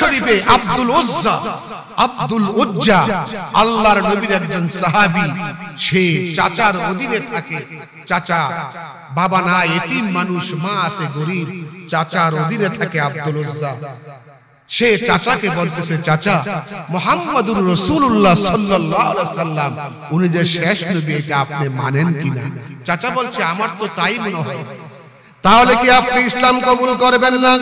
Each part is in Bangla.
শরীফে আব্দুল উজ্জা আল্লাহর নবীর একজন সাহাবী, সে চাচার অধীনে থাকে। চাচা বাবা না, এতিম মানুষ, মা আছে গরীব, চাচার অধীনে থাকে আব্দুল উজ্জা। সে চাচাকে বলতেছে, চাচা মুহাম্মাদুর রাসূলুল্লাহ সাল্লাল্লাহু আলাইহি সাল্লাম উনি যে শেষ নবী, এটা আপনি মানেন কিনা? চাচা বলছে, আমার তো তাই মনে হয়। তাহলে কি আপনি ইসলাম কবুল করবেন না?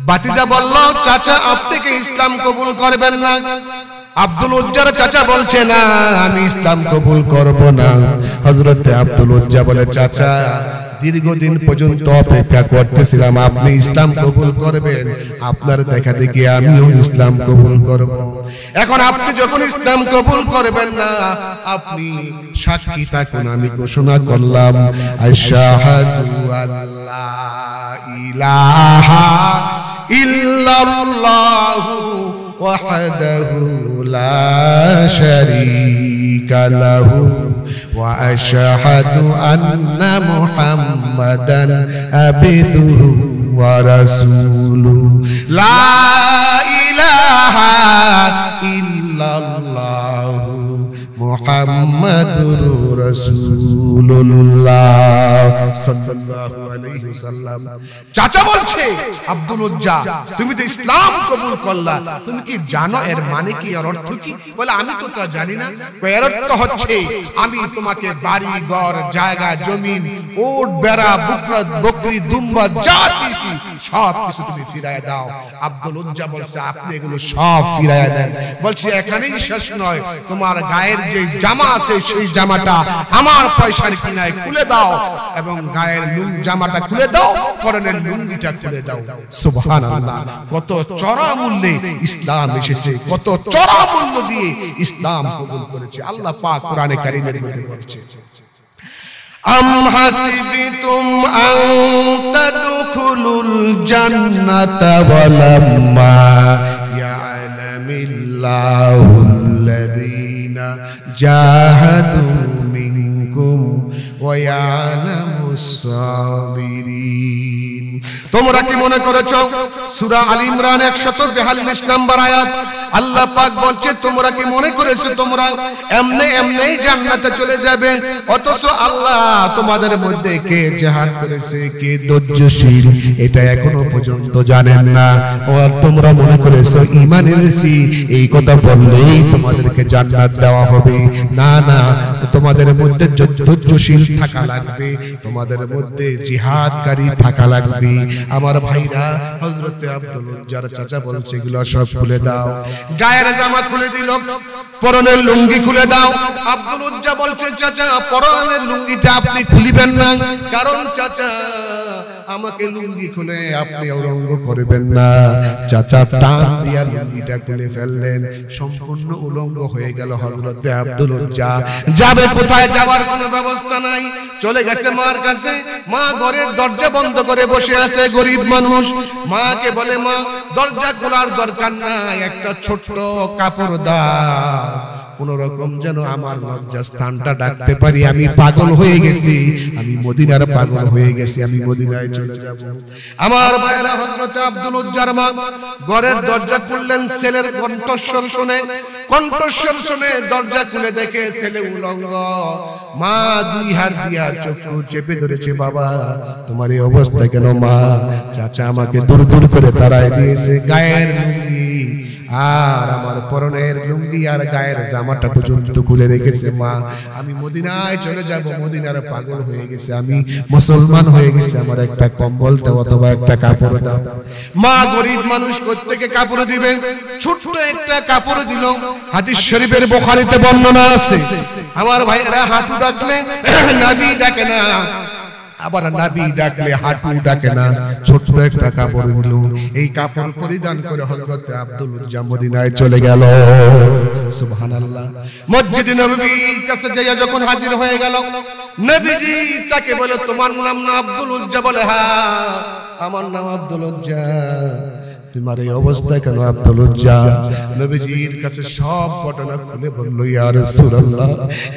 ভাতিজা বলল, চাচা আপনি কি ইসলাম কবুল করবেন না? আব্দুল উজ্জার চাচা বলছে, না আমি ইসলাম কবুল করব না। হযরত আব্দুল উজ্জা বলে, চাচা দীর্ঘদিন পর্যন্ত অপেক্ষা করতেছিলাম, আপনি ইসলাম কবুল করবেন, আপনার দেখা দেখি আমিও ইসলাম কবুল করব। এখন আপনি যখন ইসলাম কবুল করবেন না, আপনি সাক্ষী থাকুন, আমি ঘোষণা করলাম, আশহাদু আল্লা ইলাহা ইল্লাল্লাহু ওয়াহদাহু লা শারীকা লাহু ওয়া আশহাদু আন্না মুহাম্মাদান আবদুহু ওয়া রাসূলুহু লা ইলাহা ইল্লাল্লাহু মুহাম্মাদুর রাসূলুল্লাহ সাল্লাল্লাহু আলাইহি ওয়াসাল্লাম। চাচা বলছে, আব্দুল উজ্জা তুমি তো ইসলাম কবুল করলা, তুমি কি জানো এর মানে কি, এর অর্থ কি? বলে, আমি তো তা জানি না। এর অর্থ হচ্ছে আমি তোমাকে বাড়ি ঘর জায়গা জমিন উট বেড়া বকরি দুম্বা যা কিছু সব কিছু তুমি ফিরায় দাও। আব্দুল উজ্জা বলছে, আপনি এগুলো সব ফিরায় দেন। বলছে, এখানেই শেষ নয়, তোমার গায়ের যে জামা আছে সেই জামাটা আমার পয়সার কিনায় খুলে দাও, এবং গায়ের জামাটা খুলে দাও, পরনের লুঙ্গিটা খুলে দাও। সুবহানাল্লাহ, কত চড়া মূল্যে ইসলাম এসেছে, কত চড়া মূল্য দিয়ে ইসলাম কবুল করেছে। আল্লাহ পাক কোরআনে কারীমের মধ্যে বলছে, আম হাসিবিতুম আন তাদখুলুল জান্নাতা ওয়ালাম্মা ইয়ালামিল্লাহুল্লাযীনা জাহাদু মিনকুম ওয়া ইয়ালামুস সাবিরিন। তোমরা কি মনে করেছো? সূরা আল ইমরান 142 নম্বর আয়াত, আল্লাহ পাক বলছে, তোমরা কি মনে করেছো তোমরা এমনি জান্নাতে চলে যাবে? অথচ আল্লাহ তোমাদের মধ্যে কে জিহাদ করেছে, কে ধৈর্যশীল, এটা এখনো পর্যন্ত জানেন না। আর তোমরা মনে করেছো ঈমান এনেছি, এই কথা বললেই তোমাদেরকে জান্নাত দেওয়া হবে। না না, তোমাদের মধ্যে ধৈর্যশীল থাকা লাগবে, তোমাদের মধ্যে জিহাদকারী থাকা লাগবে। আমার ভাইরা, হযরত আব্দুল উজ্জার চাচা বলছে, এগুলো সব খুলে দাও। গায়ের জামা খুলে দিল, পরনের লুঙ্গি খুলে দাও। আব্দুল উজ্জা বলছে, চাচা পরনের লুঙ্গিটা আপনি খুলিবেন না, কারণ চাচা আমাকে লুঙ্গি খুলে আপনি উলঙ্গ করবেন না। চাচা টান দিয়া লুঙ্গিটা খুলে ফেললেন, সম্পূর্ণ উলঙ্গ হয়ে গেল হযরত আব্দুল উজ্জা। যাবে কোথায়? যাওয়ার কোনো ব্যবস্থা নাই। চলে গেছে মার কাছে। মা ঘরের দরজা বন্ধ করে বসে আছে, গরিব মানুষ। মাকে বলে, মা দরজা খোলার দরকার নাই, একটা ছোট্ট কাপড় দাও, কোন রকম যেন আমার লজ্জা স্থানটা ডাকতে পারি। আমি পাগল হয়ে গেছি, আমি মদিনার পাগল হয়ে গেছি, আমি মদিনায় চলে যাব। আমার ভাইরা, হযরত আব্দুল উজ্জার মা ঘরের দরজা খুললেন। ছেলের কণ্ঠস্বর শুনে দরজা খুলে দেখে ছেলে উলঙ্গ। মা দুই হাত দিয়া চক্ষু চেপে ধরেছে, বাবা তোমার এই অবস্থা কেন? মা, চাচা আমাকে দূর দূর করে তাড়ায় দিয়েছে। গায়ের লুঙ্গি আর আমার পরনের লুঙ্গি আর গায়ের জামাটা পর্যন্ত খুলে রেখেছে। মা, আমি মদিনায় চলে যাব, মদিনার পাগল হয়ে গেছে, আমি মুসলমান হয়ে গেছি, আমার একটা কম্বল দাও অথবা একটা কাপড় দাও। মা গরিব মানুষ, কোত্থেকে কাপড় দিবেন? ছোট্ট একটা কাপড় দিল। হাদিস শরীফের বুখারীতে বর্ণনা আছে, আমার ভাইয়েরা হাঁটু ডাকলে নবী ডাকে না, আবার নবী ডাকলে হাঁটু ডাকে না। ছোট্ট একটা কাপড় দিল। এই কাপড় পরিধান করে হযরত আব্দুল উজ্জা মদিনায় চলে গেল। সুবহানাল্লাহ। মসজিদে নববীর কাছে যাইয়া যখন হাজির হয়ে গেল, নবীজি তাকে বলে, তোমার নাম না আব্দুল উজ্জা? বলে, হ্যাঁ আমার নাম আব্দুল উজ্জা। তোমার এই অবস্থা কেন আব্দুল উজ্জা? নবীজির কাছে সব ঘটনা খুলে বলল, ইয়া রাসূলুল্লাহ,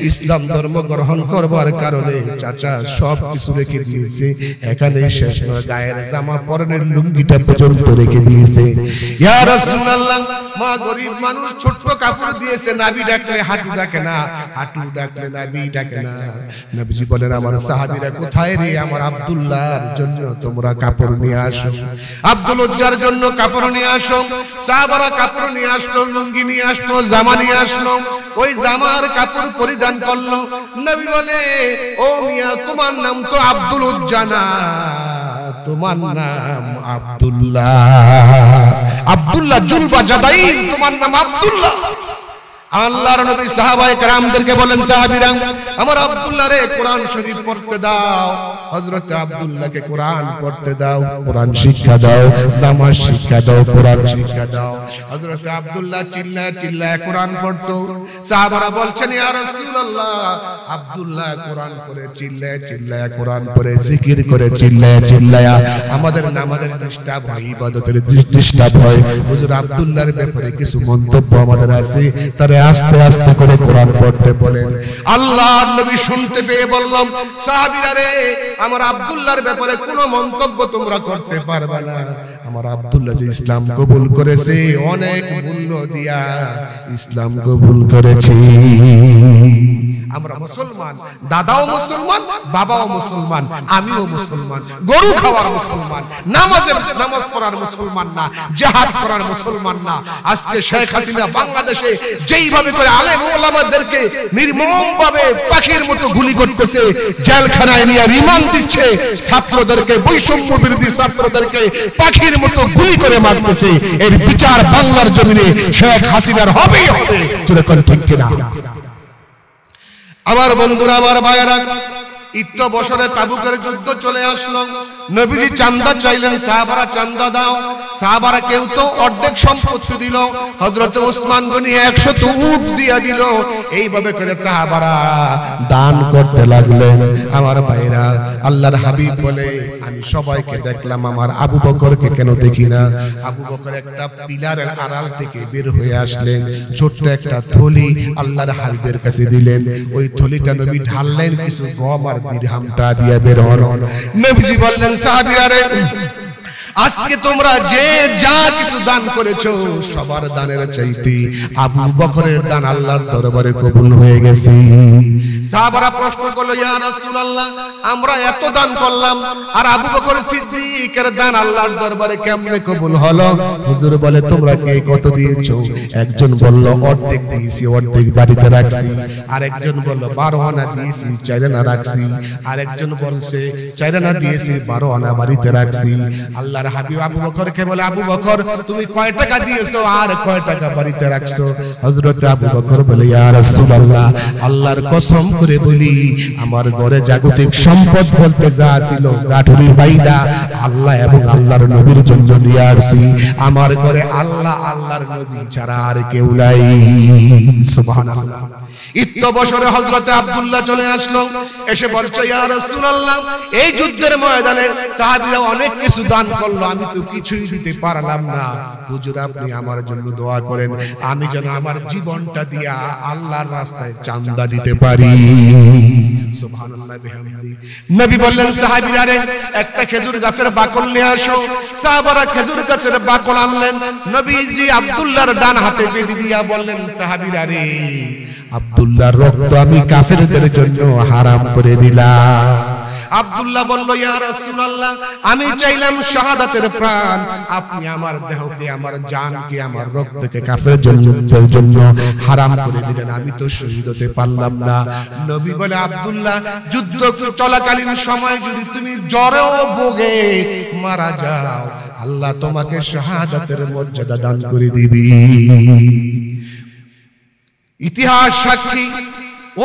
ইসলাম ধর্ম গ্রহণ করবার কারণে চাচা সব কিছু রেখে দিয়েছে, এখানেই শেষ নয়, গায়ের জামা পরনের লুঙ্গিটা পর্যন্ত রেখে দিয়েছে। ইয়া রাসূলুল্লাহ, মা গরিব মানুষ, ছোট্ট কাপড় দিয়েছে, নাভি ডাকলে হাঁটু ডাকে না, হাঁটু ডাকলে নাভি ডাকে না। নবীজি বলেন, আমার সাহাবীরা কোথায় রে? আমার আব্দুল্লাহর জন্য তোমরা কাপড় নিয়ে আসো, আব্দুল উজ্জার জন্য কাপড় নিয়ে আসো। সাহাবারা কাপড় নিয়ে আসলো, লুঙ্গি নিয়ে আসলো, জামা নিয়ে আসলো। ওই জামার কাপড় পরিধান করলো। নবী বলে, ও মিয়া, তোমার নাম তো আব্দুল উজ্জা না, তোমার নাম আব্দুল্লাহ। আব্দুল্লাহ জুলবা জাদাইন, তোমার নাম আব্দুল্লাহ। আল্লাহর নবী সাহাবায়ে কেরামদেরকে বলেন, সাহাবীরা, আমার আব্দুল্লাহ রে কোরআন শরীফ পড়তে দাও। হযরত আব্দুল্লাহকে কোরআন পড়তে দাও, কোরআন শিক্ষা দাও, নামাজ শিক্ষা দাও, কোরআন শিক্ষা দাও। হযরত আব্দুল্লাহ চিল্লায় চিল্লায় কোরআন পড়তো। সাহাবারা বলছেন, ইয়া রাসূলুল্লাহ, আব্দুল্লাহ কোরআন পড়ে চিল্লায় চিল্লায় কোরআন পড়ে জিকির করে চিল্লায় চিল্লায় আমাদের নামাজের ডিস্টার্ব হয়, ইবাদতের ডিস্টার্ব হয়। হুজুর আব্দুল্লাহর ব্যাপারে কিছু মন্তব্য আমাদের আছে, তারে আস্তে আস্তে করে কোরআন পড়তে বলেন। আল্লাহর নবী শুনতে পেয়ে বললাম, সাহাবীরা রে, আমার আব্দুল্লাহর ব্যাপারে কোনো মন্তব্য তোমরা করতে পারবে না। আমার আব্দুল্লাহ যে ইসলাম কবুল করেছে, অনেক মূল্য দিয়া ইসলাম কবুল করেছে। আমরা মুসলমান, দাদাও মুসলমান, বাবাও মুসলমান, আমিও মুসলমান, গরু খাওয়ার মুসলমান, নামাজ পড়ার মুসলমান না, জিহাদ করার মুসলমান না। আজকে শেখ হাসিনা বাংলাদেশে যেইভাবে করে আলেম ওলামাদেরকে নির্মমভাবে পাখির মতো গুলি করতেছে, জেলখানায় নিয়ে রিমান্ড দিচ্ছে, ছাত্রদেরকে, বৈষম্য বিরোধী ছাত্রদেরকে পাখির মতো গুলি করে মারতেছে, এর বিচার বাংলার জমিনে শেখ হাসিনার হবেই হবে। যেরকম ঠিক কিনা? আমার বন্ধুরা, আমার ভাইয়েরা, ইত্য বছরে তাবুকের যুদ্ধ চলে আসলো। নবীজি চাঁদা চাইলেন, সাহাবারা চাঁদা দাও। সাহাবারা কেউ তো অর্ধেক সম্পত্তি দিল, হযরত ওসমান গনি 100 উট দিয়ে দিল। এইভাবে করে সাহাবারা দান করতে লাগলেন। আমার ভাইরা, আল্লাহর হাবিব বলে, আমি সবাইকে দেখলাম, আমার আবু বকরকে কেন দেখি না? আবু বকর একটা পিলারের আড়াল থেকে বের হয়ে আসলেন, ছোট্ট একটা থলি আল্লাহর হাবিবের কাছে দিলেন। ওই থলিটা নবী ঢাললেন, কিছু গম আর দিরহাম তা দিয়ে বের হলো। নবীজি বললেন, সাহাবীরা রে, আজকে তোমরা যে যা কিছু দান করেছো, সবার দানের চাইতে আবু বকরের দান আল্লাহর দরবারে কবুল হয়ে গেছে। সাহাবারা প্রশ্ন করলো, ইয়া রাসূলুল্লাহ, আমরা এত দান করলাম, আর আবু বকর সিদ্দিকের দান আল্লাহর দরবারে কেমনে কবুল হলো? হুজুর বলে, তোমরা কে কত দিয়েছো? একজন বলল, অর্ধেক দিয়েছি, অর্ধেক বাড়িতে রাখছি। আরেকজন বলল, 12 আনা দিয়েছি, 4 আনা রাখছি। আরেকজন বলছে, 4 আনা দিয়েছি, 12 আনা বাড়িতে রাখছি। আল্লাহর হাবিব আবু বকরকে বলে, আবু বকর, তুমি কয় টাকা দিয়েছো আর কয় টাকা বাড়িতে রাখছো? হযরত আবু বকর বলে, ইয়া রাসূলুল্লাহ, আল্লাহর কসম করে বলি, আমার ঘরে জাগতিক সম্পদ বলতে যা ছিল, গাঠুরি বাইদা আল্লাহ এবং আল্লাহর নবীর জন্য নিয়ে আসছি। আমার ঘরে আল্লাহ, আল্লাহর নবী ছাড়া আর কেউ নাই। সুবহানাল্লাহ। ইত্য বছরে হযরত আব্দুল্লাহ চলে আসলো, এসে বলছে, ইয়া রাসূলুল্লাহ, এই যুদ্ধের ময়দানে সাহাবীরা অনেক কিছু দান করলো, আমি তো কিছুই দিতে পারলাম না। হুজুর, আপনি আমার জন্য দোয়া করেন, আমি যেন আমার জীবনটা দিয়া আল্লাহর রাস্তায় চাঁদা দিতে পারি। সুবহানাল্লাহ বিহামদি। নবী বললেন, সাহাবীরা রে, একটা খেজুর গাছের বাকল নিয়ে আসো। সাহাবারা খেজুর গাছের বাকল আনলেন। নবীজি আব্দুল্লাহর ডান হাতে বেঁধে দিয়া বললেন, সাহাবীরা রে, আব্দুল্লাহর রক্ত আমি কাফেরদের জন্য হারাম করে দিলাম। আব্দুল্লাহ বলল, ইয়া রাসূলুল্লাহ, আমি চাইলাম শাহাদাতের প্রাণ, আপনি আমার দেহকে, আমার জানকে, আমার রক্তকে কাফেরদের জন্য হারাম করে দিলেন, আমি তো শহীদ হতে পারলাম না। নবী বলে, আব্দুল্লাহ, যুদ্ধ চলাকালীন সময় যদি তুমি জ্বরেও ভোগে মারা যাও, আল্লাহ তোমাকে শাহাদাতের মর্যাদা দান করে দিবি। ইতিহাস সাক্ষী,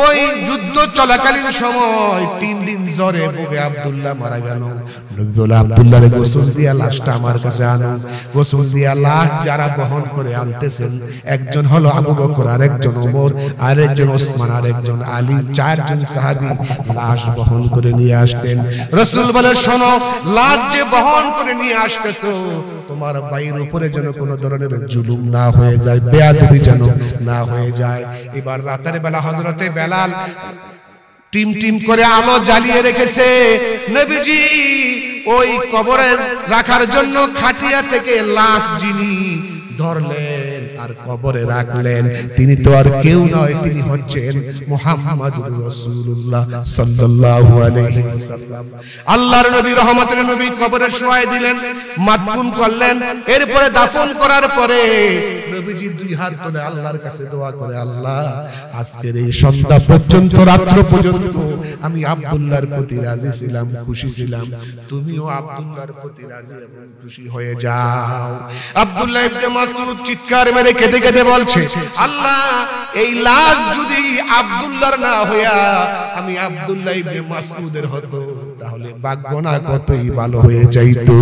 ওই যুদ্ধ চলাকালীন সময় 3 দিন জ্বরে ভোগে আব্দুল্লাহ মারা গেল। নবী বলে, আব্দুল্লাহর গোসল দিয়া লাশটা আমার কাছে আনো। গোসল দিয়া লাশ যারা বহন করে আনতেছেন, একজন হলো আবু বকর, আরেকজন ওমর, আরেকজন ওসমান, আরেকজন আলী, 4 জন সাহাবী লাশ বহন করে নিয়ে আসতেন। রাসূল বলে, শোনো, লাশ যে বহন করে নিয়ে আসতেছো, তোমার ভাইয়ের উপরে যেন কোনো ধরনের জুলুম না হয়ে যায়, বেয়াদবি যেন না হয়ে যায়। এবার রাতের বেলা হযরতে বেলাল টিম টিম করে আলো জ্বালিয়ে রেখেছে। নবীজি ওই কবরে রাখার জন্য খাটিয়া থেকে লাশ যিনি ধরলেন আর কবরে রাখলেন। তিনি তো আর কেউ নয়, তিনি হচ্ছেন মুহাম্মাদুর রাসূলুল্লাহ সাল্লাল্লাহু আলাইহি ওয়াসাল্লাম। আল্লাহর নবী রহমতের নবী কবরে শোয়াই দিলেন, মাদফুন করলেন। এরপরে দাফন করার পরে নবীজি দুই হাত তুলে আল্লাহর কাছে দোয়া করে, আল্লাহ আজকের এই সন্ধ্যা পর্যন্ত, রাত্র পর্যন্ত আমি আব্দুল্লাহর প্রতি রাজি ছিলাম, খুশি ছিলাম, তুমিও আব্দুল্লাহর প্রতি রাজি এবং খুশি হয়ে যাও। আব্দুল্লাহ ইবনে মাসউদ চিৎকার মেরে কেঁদে কেঁদে বলছে, আল্লাহ এই লাশ যদি আব্দুল্লাহর না হইয়া আমি আব্দুল্লাহ ইবনে মাসউদের হতো, তাহলে ভাগ্য না কতই ভালো হয়ে যাইতো।